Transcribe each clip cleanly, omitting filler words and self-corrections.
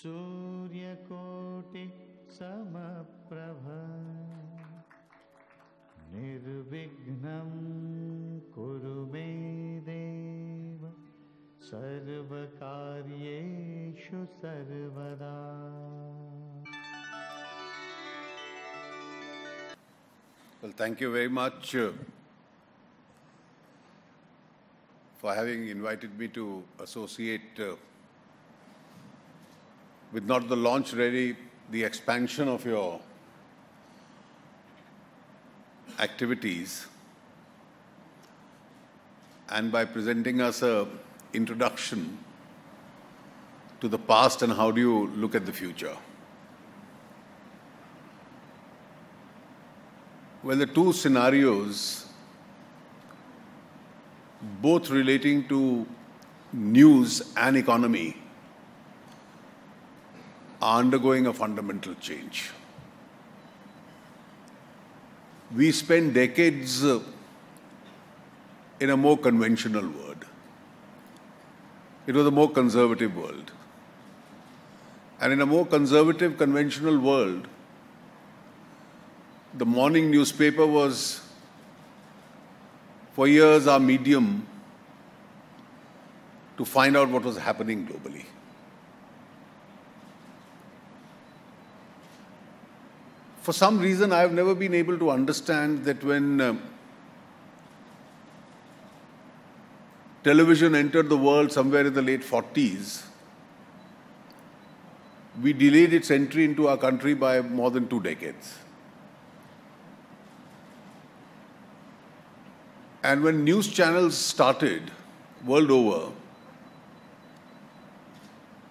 सूर्यकोटि समप्रभा निर्विघ्नं कुरु मे देव सर्वकार्येषु सर्वदा. Well, thank you very much for having invited me to associate with not the launch really, the expansion of your activities, and by presenting us an introduction to the past and how do you look at the future. Well, the two scenarios, both relating to news and economy, are undergoing a fundamental change. We spent decades in a more conventional world. It was a more conservative world. And in a more conservative, conventional world, the morning newspaper was, for years, our medium to find out what was happening globally. For some reason, I have never been able to understand that when television entered the world somewhere in the late 40s, we delayed its entry into our country by more than 2 decades. And when news channels started world over,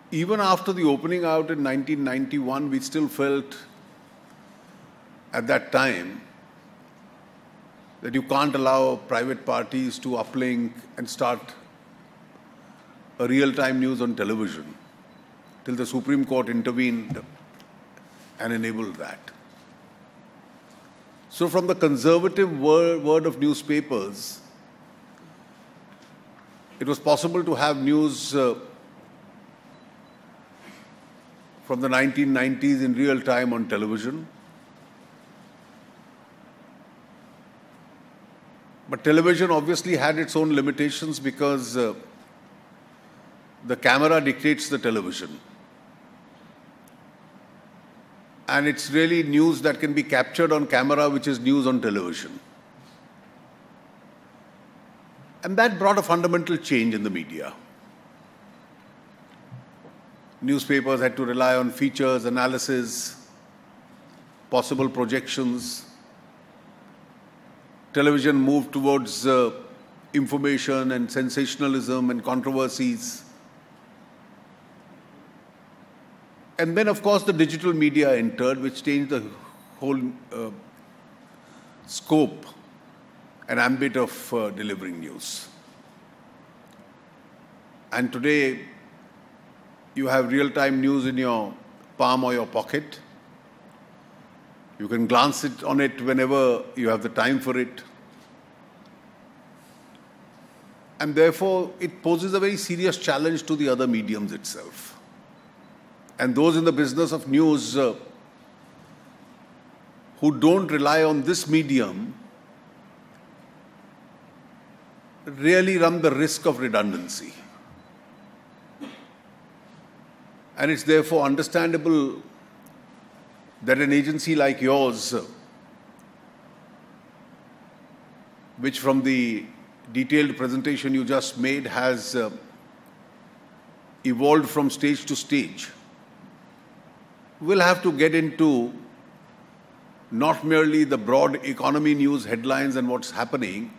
even after the opening out in 1991, we still felt at that time that you can't allow private parties to uplink and start a real-time news on television till the Supreme Court intervened and enabled that. So from the conservative world of newspapers, it was possible to have news from the 1990s in real time on television. But television obviously had its own limitations because the camera dictates the television. And it's really news that can be captured on camera, which is news on television. And that brought a fundamental change in the media. Newspapers had to rely on features, analysis, possible projections. Television moved towards information and sensationalism and controversies. And then, of course, the digital media entered, which changed the whole scope and ambit of delivering news. And today, you have real-time news in your palm or your pocket. You can glance on it whenever you have the time for it. And therefore, it poses a very serious challenge to the other mediums itself. And those in the business of news who don't rely on this medium really run the risk of redundancy. And it's therefore understandable that an agency like yours, which from the detailed presentation you just made has evolved from stage to stage, will have to get into not merely the broad economy news headlines and what's happening,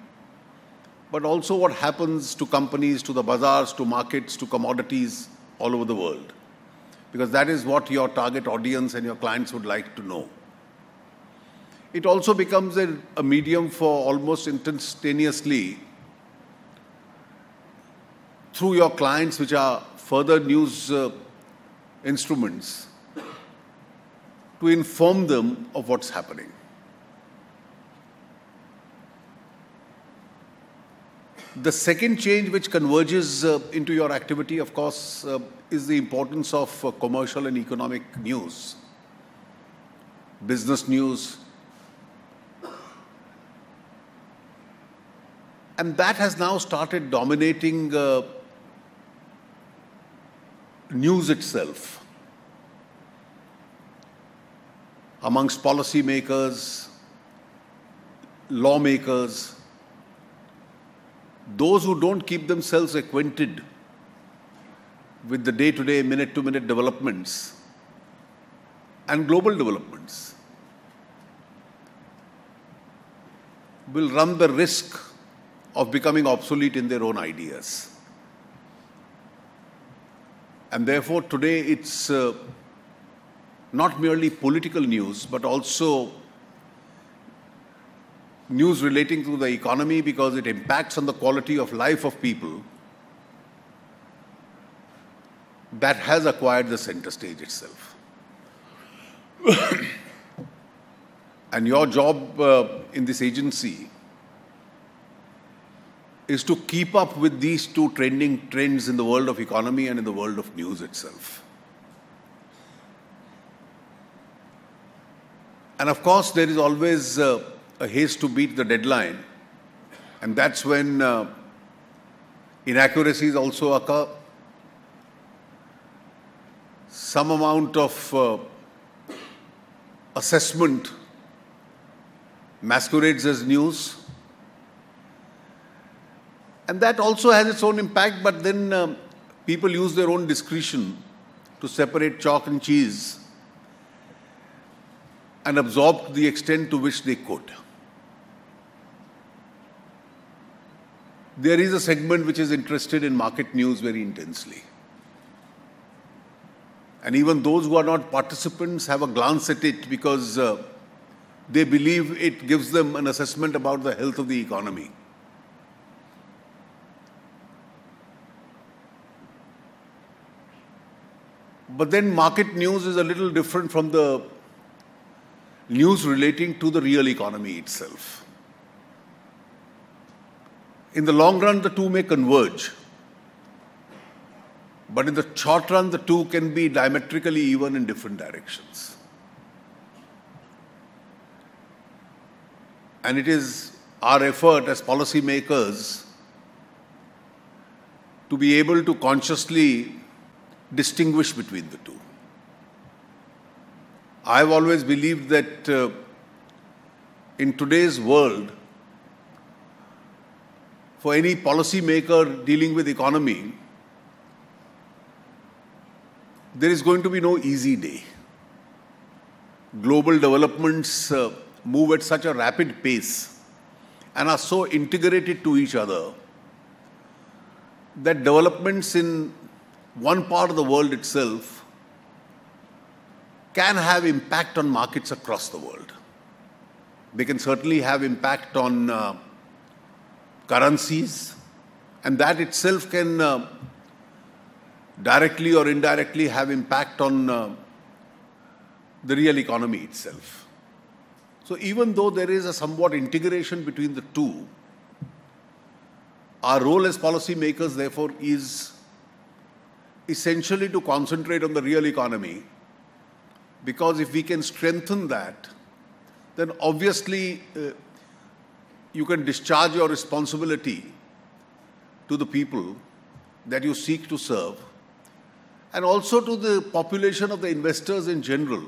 but also what happens to companies, to the bazaars, to markets, to commodities all over the world. Because that is what your target audience and your clients would like to know. It also becomes a medium for almost instantaneously, through your clients, which are further news instruments, to inform them of what's happening. The second change which converges into your activity, of course, is the importance of commercial and economic news, business news. And that has now started dominating news itself amongst policymakers, lawmakers, those who don't keep themselves acquainted with the day-to-day, minute-to-minute developments and global developments will run the risk of becoming obsolete in their own ideas. And therefore, today it's not merely political news, but also news relating to the economy, because it impacts on the quality of life of people, that has acquired the center stage itself. And your job in this agency is to keep up with these two trending trends in the world of economy and in the world of news itself. And of course, there is always a haste to beat the deadline, and that's when inaccuracies also occur. Some amount of assessment masquerades as news, and that also has its own impact, but then people use their own discretion to separate chalk and cheese and absorb to the extent to which they could. There is a segment which is interested in market news very intensely. And even those who are not participants have a glance at it because they believe it gives them an assessment about the health of the economy. But then market news is a little different from the news relating to the real economy itself. In the long run, the two may converge. But in the short run, the two can be diametrically even in different directions. And it is our effort as policymakers to be able to consciously distinguish between the two. I've always believed that in today's world, for any policymaker dealing with economy, there is going to be no easy day. Global developments move at such a rapid pace and are so integrated to each other that developments in one part of the world itself can have impact on markets across the world. They can certainly have impact on currencies, and that itself can directly or indirectly have impact on the real economy itself. So even though there is a somewhat integration between the two, our role as policymakers, therefore, is essentially to concentrate on the real economy, because if we can strengthen that, then obviously you can discharge your responsibility to the people that you seek to serve, and also to the population of the investors in general.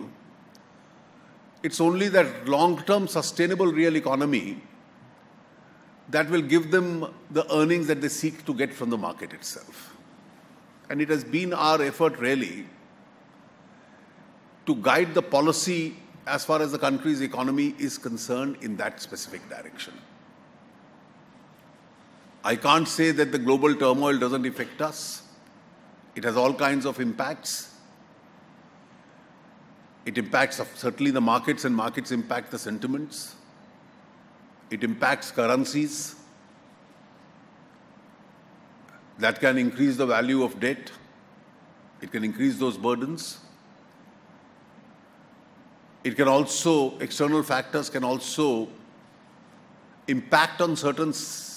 It's only that long-term sustainable real economy that will give them the earnings that they seek to get from the market itself. And it has been our effort really to guide the policy as far as the country's economy is concerned in that specific direction. I can't say that the global turmoil doesn't affect us. It has all kinds of impacts. It impacts certainly the markets, and markets impact the sentiments. It impacts currencies. That can increase the value of debt. It can increase those burdens. It can also, external factors can also impact on certain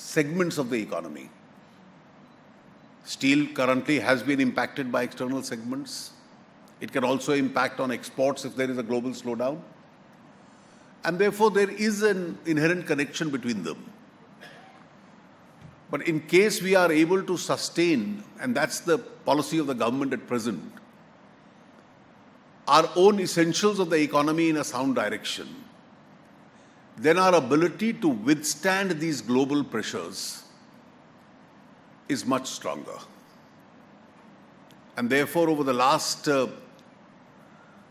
segments of the economy. Steel currently has been impacted by external segments. It can also impact on exports if there is a global slowdown. And therefore, there is an inherent connection between them. But in case we are able to sustain, and that's the policy of the government at present, our own essentials of the economy in a sound direction, then our ability to withstand these global pressures is much stronger. And therefore, over the last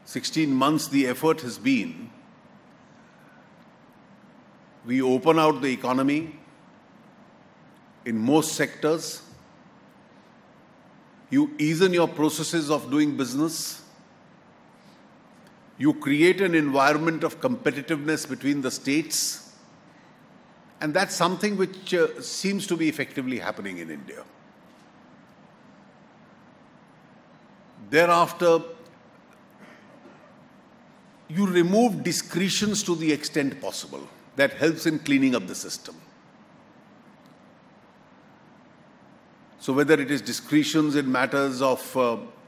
16 months, the effort has been, we open out the economy in most sectors, you ease in your processes of doing business, you create an environment of competitiveness between the states, and that's something which seems to be effectively happening in India. Thereafter, you remove discretions to the extent possible. That helps in cleaning up the system. So whether it is discretions in matters of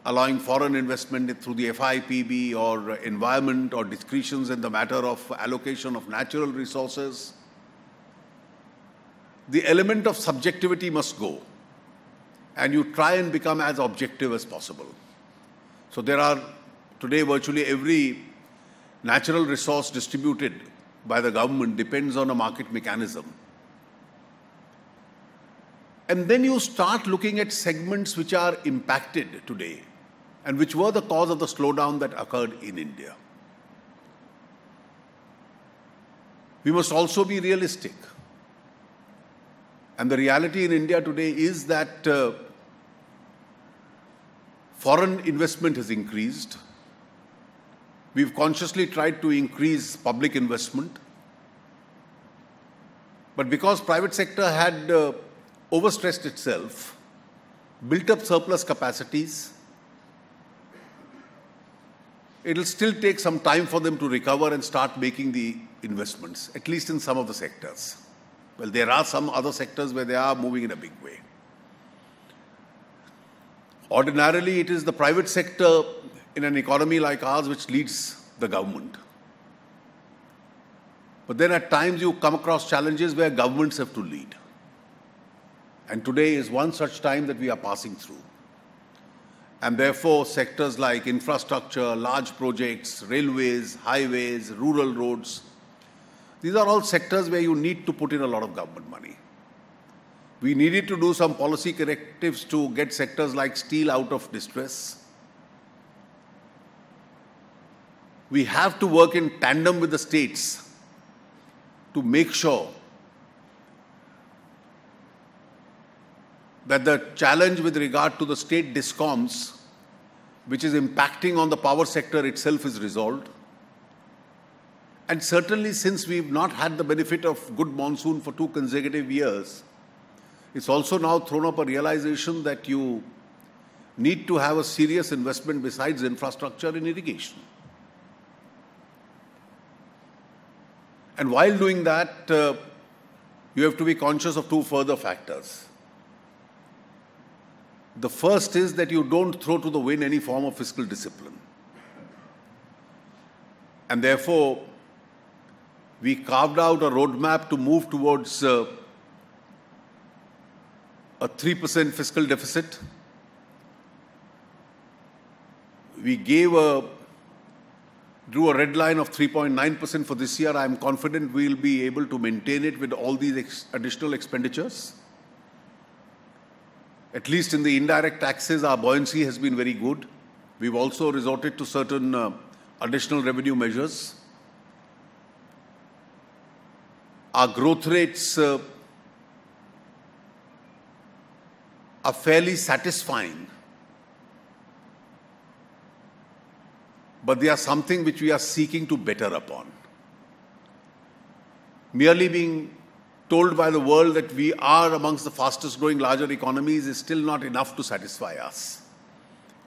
allowing foreign investment through the FIPB or environment, or discretions in the matter of allocation of natural resources, the element of subjectivity must go, and you try and become as objective as possible. So there are today virtually every natural resource distributed by the government depends on a market mechanism. And then you start looking at segments which are impacted today and which were the cause of the slowdown that occurred in India. We must also be realistic. And the reality in India today is that foreign investment has increased. We've consciously tried to increase public investment. But because private sector had overstressed itself, built up surplus capacities, it'll still take some time for them to recover and start making the investments, at least in some of the sectors. Well, there are some other sectors where they are moving in a big way. Ordinarily, it is the private sector in an economy like ours which leads the government. But then at times you come across challenges where governments have to lead. And today is one such time that we are passing through. And therefore, sectors like infrastructure, large projects, railways, highways, rural roads, these are all sectors where you need to put in a lot of government money. We needed to do some policy correctives to get sectors like steel out of distress. We have to work in tandem with the states to make sure that the challenge with regard to the state discoms, which is impacting on the power sector itself, is resolved. And certainly, since we've not had the benefit of good monsoon for 2 consecutive years, it's also now thrown up a realization that you need to have a serious investment besides infrastructure in irrigation. And while doing that, you have to be conscious of 2 further factors. The first is that you don't throw to the wind any form of fiscal discipline. And therefore, we carved out a roadmap to move towards a 3% fiscal deficit. We drew a red line of 3.9% for this year. I am confident we will be able to maintain it with all these additional expenditures. At least in the indirect taxes, our buoyancy has been very good. We've also resorted to certain additional revenue measures. Our growth rates are fairly satisfying, but they are something which we are seeking to better upon. Merely being told by the world that we are amongst the fastest growing larger economies is still not enough to satisfy us.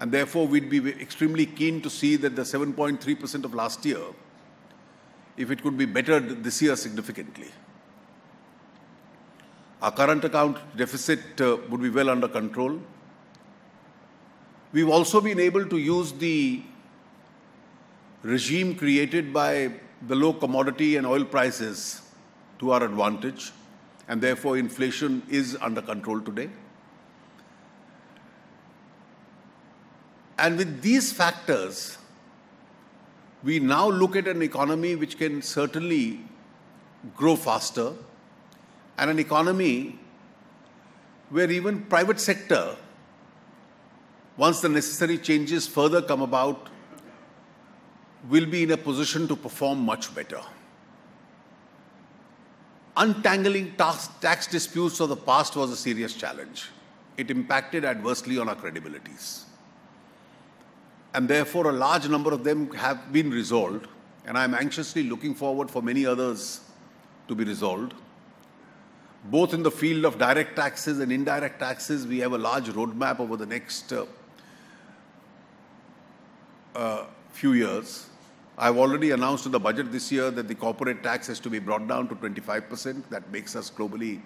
And therefore, we'd be extremely keen to see that the 7.3% of last year, if it could be bettered this year significantly. Our current account deficit would be well under control. We've also been able to use the regime created by the low commodity and oil prices to our advantage, and therefore inflation is under control today. And with these factors, we now look at an economy which can certainly grow faster, and an economy where even private sector, once the necessary changes further come about, will be in a position to perform much better. Untangling tax disputes of the past was a serious challenge. It impacted adversely on our credibilities. And therefore, a large number of them have been resolved, and I'm anxiously looking forward for many others to be resolved. Both in the field of direct taxes and indirect taxes, we have a large roadmap over the next few years. I've already announced in the budget this year that the corporate tax has to be brought down to 25%. That makes us globally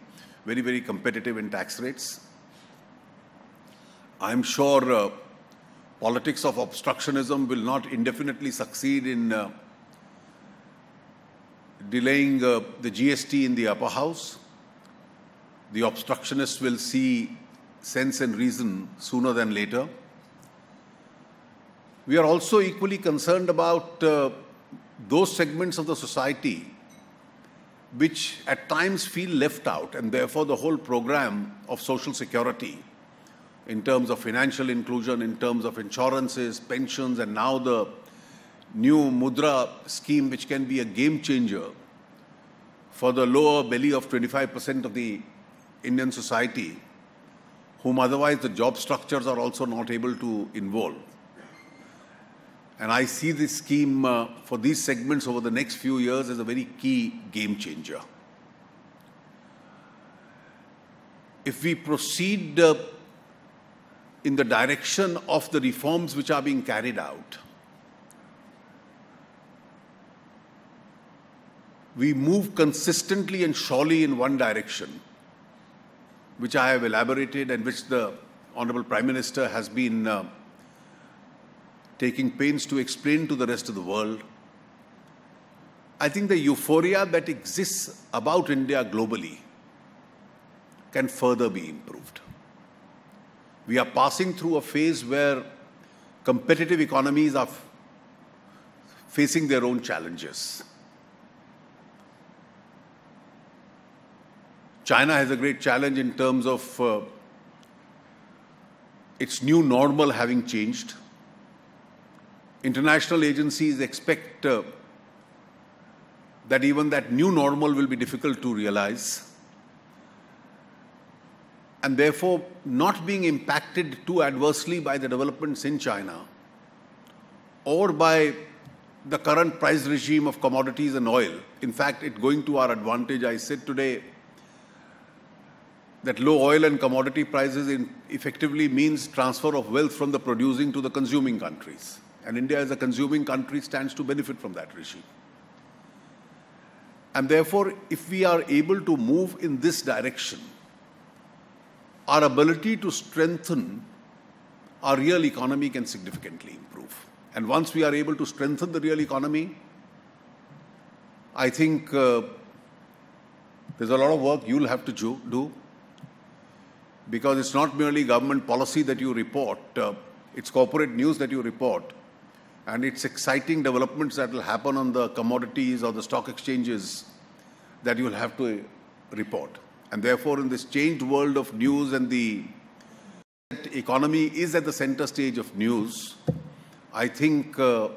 very, very competitive in tax rates. I'm sure politics of obstructionism will not indefinitely succeed in delaying the GST in the upper house. The obstructionists will see sense and reason sooner than later. We are also equally concerned about those segments of the society which at times feel left out, and therefore the whole program of social security in terms of financial inclusion, in terms of insurances, pensions, and now the new Mudra scheme, which can be a game changer for the lower belly of 25% of the Indian society, whom otherwise the job structures are also not able to involve. And I see this scheme for these segments over the next few years as a very key game changer. If we proceed in the direction of the reforms which are being carried out, we move consistently and surely in one direction, which I have elaborated and which the Honourable Prime Minister has been taking pains to explain to the rest of the world. I think the euphoria that exists about India globally can further be improved. We are passing through a phase where competitive economies are facing their own challenges. China has a great challenge in terms of its new normal having changed. International agencies expect that even that new normal will be difficult to realize. And therefore, not being impacted too adversely by the developments in China or by the current price regime of commodities and oil. In fact, it going to our advantage. I said today that low oil and commodity prices effectively means transfer of wealth from the producing to the consuming countries. And India as a consuming country stands to benefit from that regime. And therefore, if we are able to move in this direction, our ability to strengthen our real economy can significantly improve. And once we are able to strengthen the real economy, I think there's a lot of work you'll have to do, because it's not merely government policy that you report, it's corporate news that you report. And it's exciting developments that will happen on the commodities or the stock exchanges that you will have to report. And therefore, in this changed world of news, and the economy is at the center stage of news, I think there'll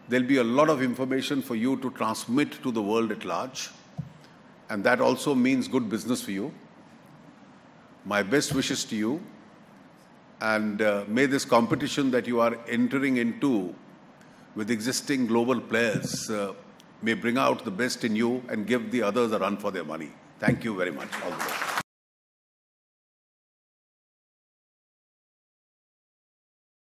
be a lot of information for you to transmit to the world at large. And that also means good business for you. My best wishes to you. And may this competition that you are entering into with existing global players may bring out the best in you and give the others a run for their money. Thank you very much. All the best.